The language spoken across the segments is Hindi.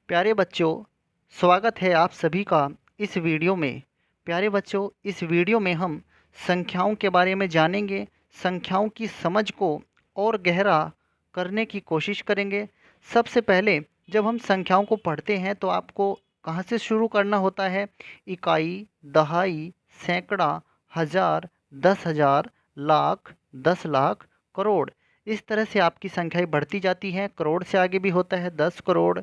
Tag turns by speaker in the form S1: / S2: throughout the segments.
S1: प्यारे बच्चों, स्वागत है आप सभी का इस वीडियो में। प्यारे बच्चों, इस वीडियो में हम संख्याओं के बारे में जानेंगे, संख्याओं की समझ को और गहरा करने की कोशिश करेंगे। सबसे पहले जब हम संख्याओं को पढ़ते हैं तो आपको कहाँ से शुरू करना होता है? इकाई, दहाई, सैकड़ा, हज़ार, 10,000, लाख, 10 लाख, करोड़। इस तरह से आपकी संख्याएं बढ़ती जाती हैं। करोड़ से आगे भी होता है 10 करोड़,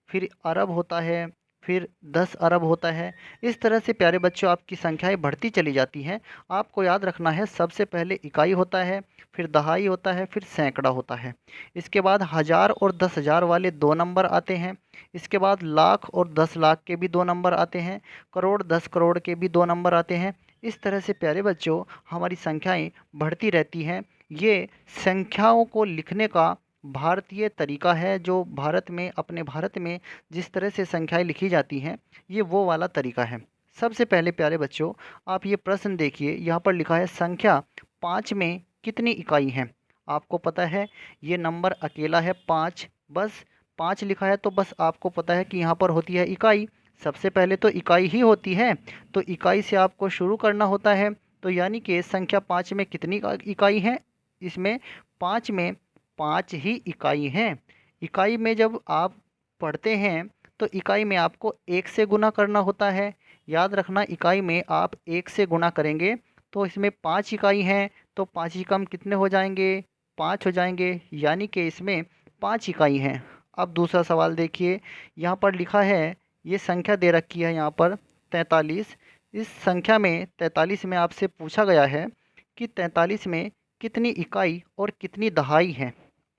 S1: फिर अरब होता है, फिर 10 अरब होता है। इस तरह से प्यारे बच्चों आपकी संख्याएं बढ़ती चली जाती हैं। आपको याद रखना है, सबसे पहले इकाई होता है, फिर दहाई होता है, फिर सैकड़ा होता है। इसके बाद हज़ार और 10,000 वाले 2 नंबर आते हैं। इसके बाद लाख और 10 लाख के भी 2 नंबर आते हैं। करोड़, 10 करोड़ के भी 2 नंबर आते हैं। इस तरह से प्यारे बच्चों हमारी संख्याएं बढ़ती रहती हैं। ये संख्याओं को लिखने का भारतीय तरीका है, जो अपने भारत में जिस तरह से संख्याएं लिखी जाती हैं, ये वो वाला तरीका है। सबसे पहले प्यारे बच्चों, आप ये प्रश्न देखिए, यहाँ पर लिखा है संख्या 5 में कितनी इकाई हैं? आपको पता है ये नंबर अकेला है 5, बस 5 लिखा है तो बस आपको पता है कि यहाँ पर होती है इकाई। सबसे पहले तो इकाई ही होती है, तो इकाई से आपको शुरू करना होता है। तो यानी कि संख्या 5 में कितनी इकाई हैं? इसमें 5 में 5 ही इकाई हैं। इकाई में जब आप पढ़ते हैं तो इकाई में आपको 1 से गुना करना होता है। याद रखना, इकाई में आप 1 से गुना करेंगे तो इसमें 5 इकाई हैं, तो 5 एकम कितने हो जाएंगे? 5 हो जाएंगे, यानी कि इसमें 5 इकाई हैं। अब दूसरा सवाल देखिए, यहाँ पर लिखा है, ये संख्या दे रखी है यहाँ पर 43। इस संख्या में 43 में आपसे पूछा गया है कि 43 में कितनी इकाई और कितनी दहाई हैं?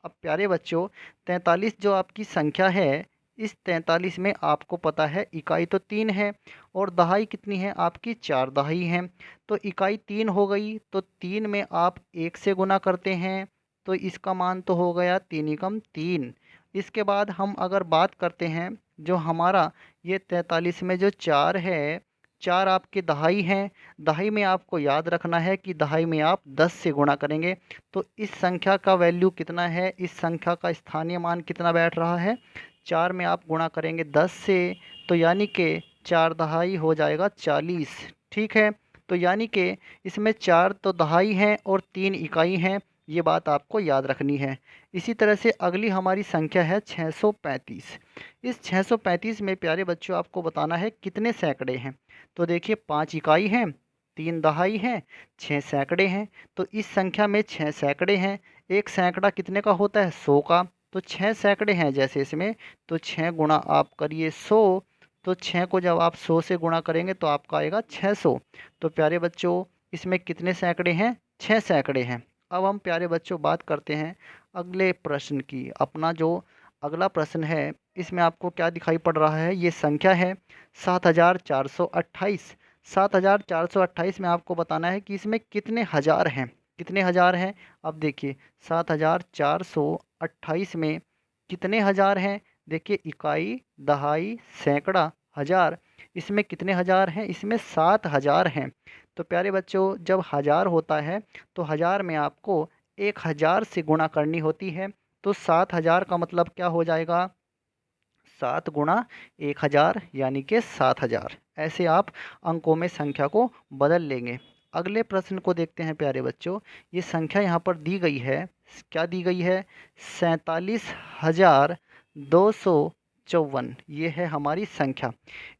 S1: अब प्यारे बच्चों, 43 जो आपकी संख्या है, इस 43 में आपको पता है इकाई तो 3 है और दहाई कितनी है आपकी? 4 दहाई हैं। तो इकाई 3 हो गई, तो 3 में आप 1 से गुना करते हैं, तो इसका मान तो हो गया 3 एकम 3। इसके बाद हम अगर बात करते हैं, जो हमारा ये 43 में जो 4 है, 4 आपके दहाई हैं। दहाई में आपको याद रखना है कि दहाई में आप 10 से गुणा करेंगे। तो इस संख्या का वैल्यू कितना है? इस संख्या का स्थानीय मान कितना बैठ रहा है? 4 में आप गुणा करेंगे 10 से, तो यानी कि 4 दहाई हो जाएगा 40। ठीक है, तो यानी कि इसमें 4 तो दहाई हैं और 3 इकाई हैं। ये बात आपको याद रखनी है। इसी तरह से अगली हमारी संख्या है 635। इस 635 में प्यारे बच्चों आपको बताना है कितने सैकड़े हैं। तो देखिए, 5 इकाई हैं, 3 दहाई हैं, 6 सैकड़े हैं। तो इस संख्या में 6 सैकड़े हैं। एक सैकड़ा कितने का होता है? 100 का। तो 6 सैकड़े हैं जैसे इसमें, तो 6 गुणा आप करिए 100। तो 6 को जब आप 100 से गुणा करेंगे तो आपका आएगा 600। तो प्यारे बच्चों, इसमें कितने सैकड़े हैं? 6 सैकड़े हैं। अब हम प्यारे बच्चों बात करते हैं अगले प्रश्न की। अपना जो अगला प्रश्न है, इसमें आपको क्या दिखाई पड़ रहा है? ये संख्या है 7,428। 7,428 में आपको बताना है कि इसमें कितने हज़ार हैं। कितने हज़ार हैं? अब देखिए, 7,428 में कितने हज़ार हैं? देखिए, इकाई, दहाई, सैकड़ा, हज़ार, इसमें कितने हज़ार हैं? इसमें 7,000 हैं। तो प्यारे बच्चों, जब हज़ार होता है तो हज़ार में आपको 1,000 से गुणा करनी होती है। तो 7,000 का मतलब क्या हो जाएगा? 7 गुणा 1,000 यानी कि 7,000। ऐसे आप अंकों में संख्या को बदल लेंगे। अगले प्रश्न को देखते हैं प्यारे बच्चों। ये संख्या यहाँ पर दी गई है, क्या दी गई है? 47,254। ये है हमारी संख्या।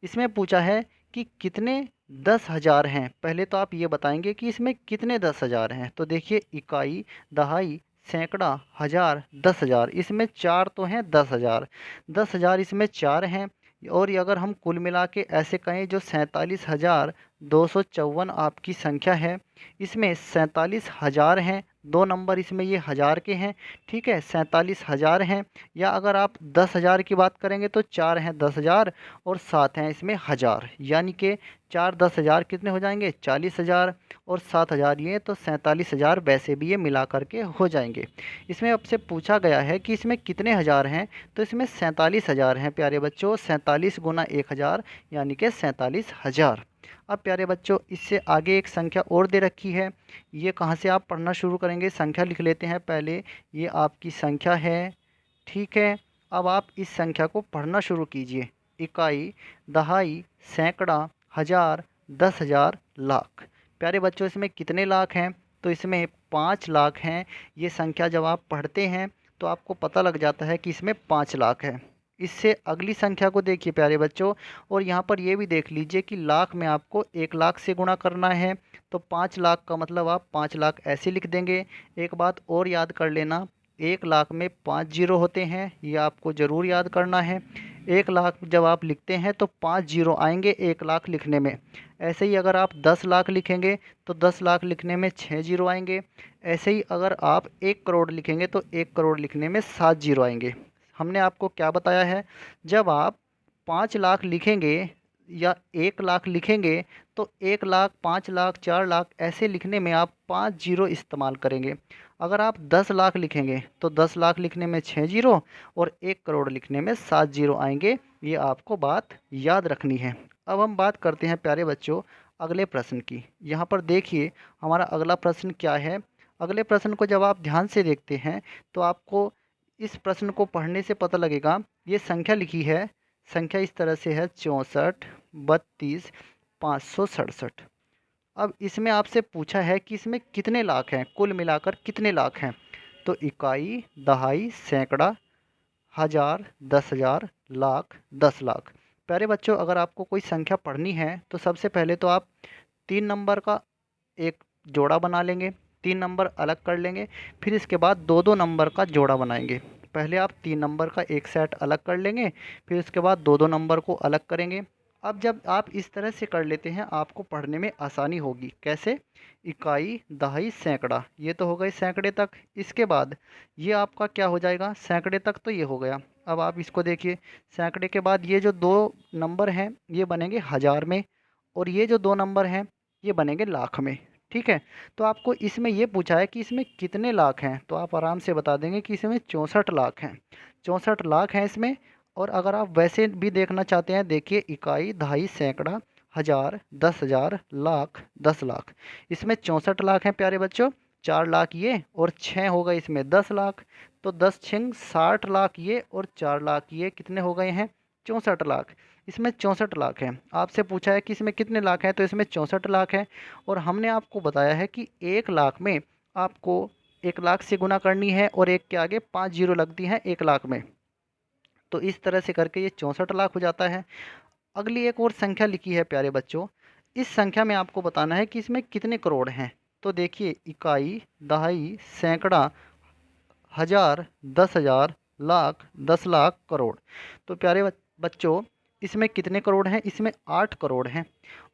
S1: इसमें पूछा है कि कितने 10,000 हैं। पहले तो आप ये बताएंगे कि इसमें कितने 10,000 हैं। तो देखिए, इकाई, दहाई, सैकड़ा, हज़ार, 10,000, इसमें 4 तो हैं 10,000। 10,000 इसमें 4 हैं। और ये अगर हम कुल मिला के ऐसे कहें, जो 47,254 आपकी संख्या है, इसमें 47,000 हैं, 2 नंबर इसमें ये हज़ार के हैं। ठीक है, 47,000 हैं। या अगर आप 10,000 की बात करेंगे तो 4 हैं 10,000 और 7 हैं इसमें हज़ार, यानी कि 4 10,000 कितने हो जाएंगे? 40,000। और 7,000 ये, तो 47,000 वैसे भी ये मिला करके हो जाएंगे। इसमें आपसे पूछा गया है कि इसमें कितने हज़ार हैं, तो इसमें 47,000 हैं प्यारे बच्चों। 47 गुना 1,000 यानी कि 47,000। अब प्यारे बच्चों, इससे आगे एक संख्या और दे रखी है। ये कहाँ से आप पढ़ना शुरू करेंगे? संख्या लिख लेते हैं पहले। ये आपकी संख्या है, ठीक है। अब आप इस संख्या को पढ़ना शुरू कीजिए। इकाई, दहाई, सैकड़ा, हज़ार, 10,000, लाख। प्यारे बच्चों, इसमें कितने लाख हैं? तो इसमें 5 लाख हैं। ये संख्या जब आप पढ़ते हैं तो आपको पता लग जाता है कि इसमें 5 लाख है। इससे अगली संख्या को देखिए प्यारे बच्चों, और यहाँ पर ये भी देख लीजिए कि लाख में आपको 1 लाख से गुणा करना है। तो 5 लाख का मतलब आप 5 लाख ऐसे लिख देंगे। एक बात और याद कर लेना, 1 लाख में 5 जीरो होते हैं, ये आपको ज़रूर याद करना है। 1 लाख जब आप लिखते हैं तो 5 जीरो आएंगे 1 लाख लिखने में। ऐसे ही अगर आप 10 लाख लिखेंगे तो 10 लाख लिखने में 6 जीरो आएंगे। ऐसे ही अगर आप 1 करोड़ लिखेंगे तो 1 करोड़ लिखने में 7 जीरो आएंगे। हमने आपको क्या बताया है, जब आप 5 लाख लिखेंगे या 1 लाख लिखेंगे तो 1 लाख, 5 लाख, 4 लाख ऐसे लिखने में आप 5 जीरो इस्तेमाल करेंगे। अगर आप 10 लाख लिखेंगे तो 10 लाख लिखने में 6 जीरो और 1 करोड़ लिखने में 7 जीरो आएंगे। ये आपको बात याद रखनी है। अब हम बात करते हैं प्यारे बच्चों अगले प्रश्न की। यहाँ पर देखिए हमारा अगला प्रश्न क्या है। अगले प्रश्न को जब आप ध्यान से देखते हैं तो आपको इस प्रश्न को पढ़ने से पता लगेगा। ये संख्या लिखी है, संख्या इस तरह से है 64, 32, 567। अब इसमें आपसे पूछा है कि इसमें कितने लाख हैं, कुल मिलाकर कितने लाख हैं। तो इकाई, दहाई, सैकड़ा, हज़ार, 10,000, लाख, 10 लाख। प्यारे बच्चों, अगर आपको कोई संख्या पढ़नी है तो सबसे पहले तो आप 3 नंबर का एक जोड़ा बना लेंगे, 3 नंबर अलग कर लेंगे, फिर इसके बाद 2-2 नंबर का जोड़ा बनाएंगे। पहले आप 3 नंबर का एक सेट अलग कर लेंगे, फिर उसके बाद 2-2 नंबर को अलग करेंगे। अब जब आप इस तरह से कर लेते हैं आपको पढ़ने में आसानी होगी। कैसे? इकाई, दहाई, सैकड़ा, ये तो हो गए सैकड़े तक। इसके बाद ये आपका क्या हो जाएगा, सैकड़े तक तो ये हो गया। अब आप इसको देखिए, सैकड़े के बाद ये जो 2 नंबर हैं ये बनेंगे हज़ार में, और ये जो 2 नंबर हैं ये बनेंगे लाख में। ठीक है? तो आपको इसमें ये पूछा है कि इसमें कितने लाख हैं, तो आप आराम से बता देंगे कि इसमें 64 लाख हैं। 64 लाख हैं इसमें। और अगर आप वैसे भी देखना चाहते हैं, देखिए इकाई, दहाई, सैकड़ा, हज़ार, 10,000, लाख, 10 लाख। इसमें 64 लाख हैं प्यारे बच्चों। 4 लाख ये और 6 हो गए इसमें 10 लाख। तो 10 6 60 लाख ये और 4 लाख ये कितने हो गए हैं, 64 लाख। इसमें 64 लाख हैं। आपसे पूछा है कि इसमें कितने लाख हैं, तो इसमें 64 लाख हैं। और हमने आपको बताया है कि 1 लाख में आपको 1 लाख से गुना करनी है और एक के आगे 5 जीरो लगती हैं 1 लाख में। तो इस तरह से करके ये 64 लाख हो जाता है। अगली एक और संख्या लिखी है प्यारे बच्चों। इस संख्या में आपको बताना है कि इसमें कितने करोड़ हैं। तो देखिए इकाई, दहाई, सैकड़ा, हज़ार, 10,000, लाख, 10 लाख, करोड़। तो प्यारे बच्चों, इसमें कितने करोड़ हैं, इसमें 8 करोड़ हैं।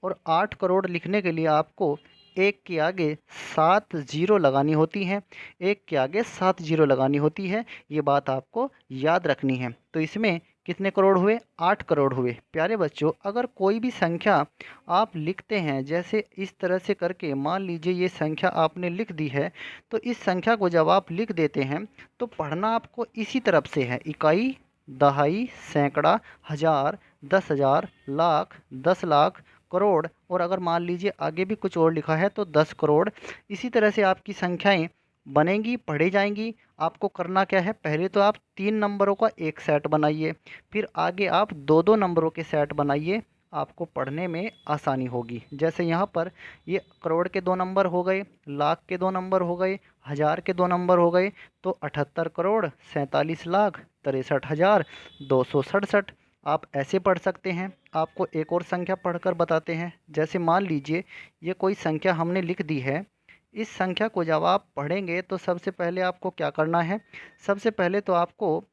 S1: और 8 करोड़ लिखने के लिए आपको एक के आगे 7 जीरो लगानी होती हैं, एक के आगे 7 जीरो लगानी होती है। ये बात आपको याद रखनी है। तो इसमें कितने करोड़ हुए, 8 करोड़ हुए। प्यारे बच्चों, अगर कोई भी संख्या आप लिखते हैं, जैसे इस तरह से करके मान लीजिए ये संख्या आपने लिख दी है, तो इस संख्या को जब आप लिख देते हैं तो पढ़ना आपको इसी तरफ से है। इकाई, दहाई, सैकड़ा, हज़ार, 10,000, लाख, 10 लाख, करोड़, और अगर मान लीजिए आगे भी कुछ और लिखा है तो 10 करोड़। इसी तरह से आपकी संख्याएं बनेंगी, पढ़ी जाएंगी। आपको करना क्या है, पहले तो आप 3 नंबरों का एक सेट बनाइए, फिर आगे आप 2-2 नंबरों के सेट बनाइए। आपको पढ़ने में आसानी होगी। जैसे यहाँ पर ये करोड़ के 2 नंबर हो गए, लाख के 2 नंबर हो गए, हज़ार के 2 नंबर हो गए। तो 78 करोड़ 47 लाख 63,000 267। आप ऐसे पढ़ सकते हैं। आपको एक और संख्या पढ़कर बताते हैं। जैसे मान लीजिए ये कोई संख्या हमने लिख दी है। इस संख्या को जब आप पढ़ेंगे तो सबसे पहले आपको क्या करना है, सबसे पहले तो आपको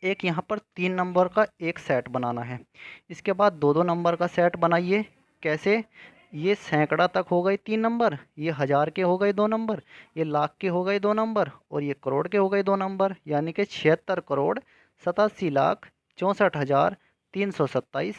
S1: एक यहाँ पर 3 नंबर का एक सेट बनाना है। इसके बाद 2-2 नंबर का सेट बनाइए। कैसे? ये सैकड़ा तक हो गए 3 नंबर, ये हज़ार के हो गए 2 नंबर, ये लाख के हो गए 2 नंबर, और ये करोड़ के हो गए 2 नंबर, यानी कि 76 करोड़ 87 लाख 64,327।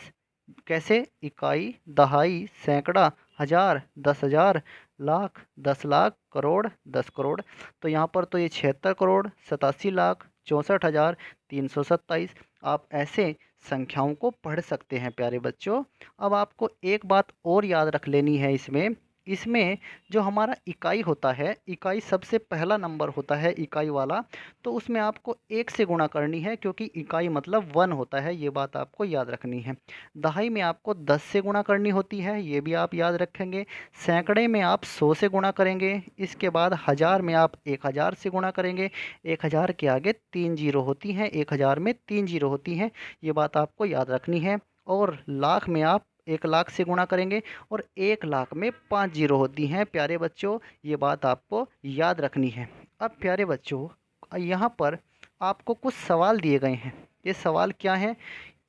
S1: कैसे? इकाई, दहाई, सैकड़ा, हज़ार, 10,000, लाख, 10 लाख, करोड़, 10 करोड़। तो यहाँ पर तो ये 76 करोड़ 87 लाख 64,327। आप ऐसे संख्याओं को पढ़ सकते हैं प्यारे बच्चों। अब आपको एक बात और याद रख लेनी है इसमें, इसमें जो हमारा इकाई होता है, इकाई सबसे पहला नंबर होता है इकाई वाला, तो उसमें आपको 1 से गुणा करनी है क्योंकि इकाई मतलब 1 होता है, ये बात आपको याद रखनी है। दहाई में आपको 10 से गुणा करनी होती है, ये भी आप याद रखेंगे। सैकड़े में आप 100 से गुणा करेंगे। इसके बाद हज़ार में आप 1000 से गुणा करेंगे। 1000 के आगे 3 जीरो होती हैं, 1000 में 3 जीरो होती हैं, ये बात आपको याद रखनी है। और लाख में आप 1 लाख से गुणा करेंगे और 1 लाख में 5 जीरो होती हैं प्यारे बच्चों, ये बात आपको याद रखनी है। अब प्यारे बच्चों, यहाँ पर आपको कुछ सवाल दिए गए हैं। ये सवाल क्या हैं?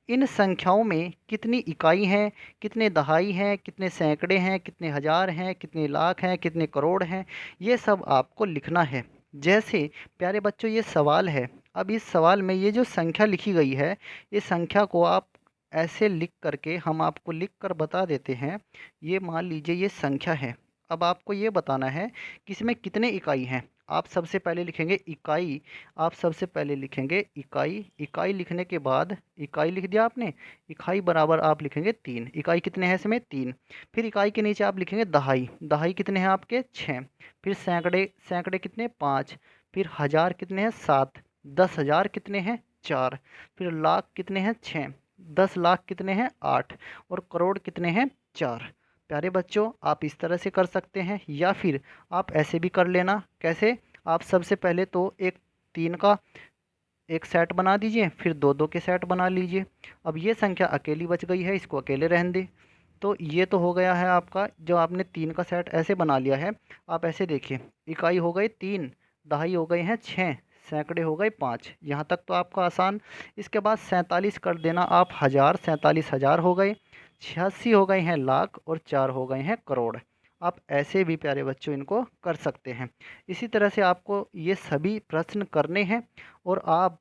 S1: इन संख्याओं में कितनी इकाई हैं, कितने दहाई हैं, कितने सैकड़े हैं, कितने हज़ार हैं, कितने लाख हैं, कितने करोड़ हैं, ये सब आपको लिखना है। जैसे प्यारे बच्चों ये सवाल है, अब इस सवाल में ये जो संख्या लिखी गई है, इस संख्या को आप ऐसे लिख करके हम आपको लिख कर बता देते हैं। ये मान लीजिए ये संख्या है। अब आपको ये बताना है कि इसमें कितने इकाई हैं। आप सबसे पहले लिखेंगे इकाई। आप सबसे पहले लिखेंगे इकाई। इकाई लिखने के बाद इकाई लिख दिया आपने, इकाई बराबर आप लिखेंगे 3। इकाई कितने हैं इसमें? 3। फिर इकाई के नीचे आप लिखेंगे दहाई। दहाई कितने हैं आपके? 6। फिर सैकड़े, सैकड़े कितने? 5। फिर हज़ार कितने हैं? 7। 10,000 कितने हैं? 4। फिर लाख कितने हैं? 6। 10 लाख कितने हैं? 8। और करोड़ कितने हैं? 4। प्यारे बच्चों, आप इस तरह से कर सकते हैं या फिर आप ऐसे भी कर लेना। कैसे? आप सबसे पहले तो एक 3 का एक सेट बना दीजिए, फिर 2-2 के सेट बना लीजिए। अब ये संख्या अकेली बच गई है, इसको अकेले रहने दें। तो ये तो हो गया है आपका, जो आपने 3 का सेट ऐसे बना लिया है। आप ऐसे देखिए, इकाई हो गई 3, दहाई हो गए हैं 6, सैकड़े हो गए 5। यहाँ तक तो आपका आसान। इसके बाद 47 कर देना आप हज़ार, 47,000 हो गए। 86 हो गए हैं लाख और 4 हो गए हैं करोड़। आप ऐसे भी प्यारे बच्चों इनको कर सकते हैं। इसी तरह से आपको ये सभी प्रश्न करने हैं और आप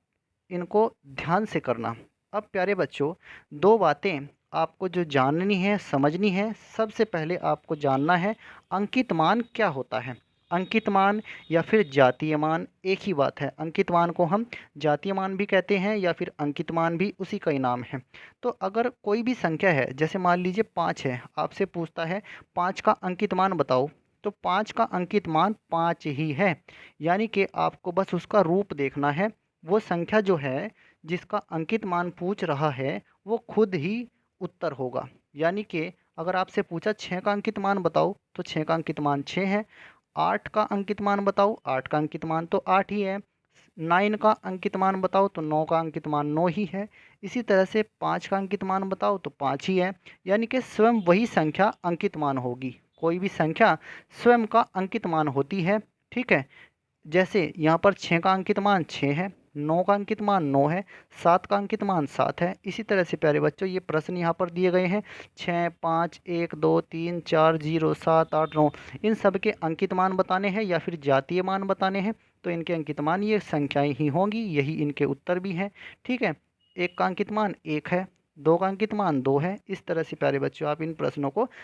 S1: इनको ध्यान से करना। अब प्यारे बच्चों, 2 बातें आपको जो जाननी है, समझनी है। सबसे पहले आपको जानना है अंकित मान क्या होता है। अंकित मान या फिर जातीय मान एक ही बात है। अंकित मान को हम जातीय मान भी कहते हैं या फिर अंकित मान भी उसी का ही नाम है। तो अगर कोई भी संख्या है, जैसे मान लीजिए 5 है, आपसे पूछता है 5 का अंकित मान बताओ, तो 5 का अंकित मान 5 ही है। यानी कि आपको बस उसका रूप देखना है। वो संख्या जो है जिसका अंकित मान पूछ रहा है, वो खुद ही उत्तर होगा। यानी कि अगर आपसे पूछा 6 का अंकित मान बताओ, तो 6 का अंकित मान 6 है। 8 का अंकित मान बताओ, 8 का अंकित मान तो 8 ही है। 9 का अंकित मान बताओ, तो 9 का अंकित मान 9 ही है। इसी तरह से 5 का अंकित मान बताओ तो 5 ही है। यानी कि स्वयं वही संख्या अंकित मान होगी। कोई भी संख्या स्वयं का अंकित मान होती है। ठीक है? जैसे यहाँ पर 6 का अंकित मान 6 है, 9 का अंकित मान 9 है, 7 का अंकित मान 7 है। इसी तरह से प्यारे बच्चों ये प्रश्न यहाँ पर दिए गए हैं। 6, 5, 1, 2, 3, 4, 0, 7, 8, 9, इन सब के अंकित मान बताने हैं या फिर जातीय मान बताने हैं। तो इनके अंकित मान ये संख्याएं ही होंगी, यही इनके उत्तर भी हैं। ठीक है? 1 का अंकित मान 1 है, 2 का अंकित मान 2 है। इस तरह से प्यारे बच्चों आप इन प्रश्नों को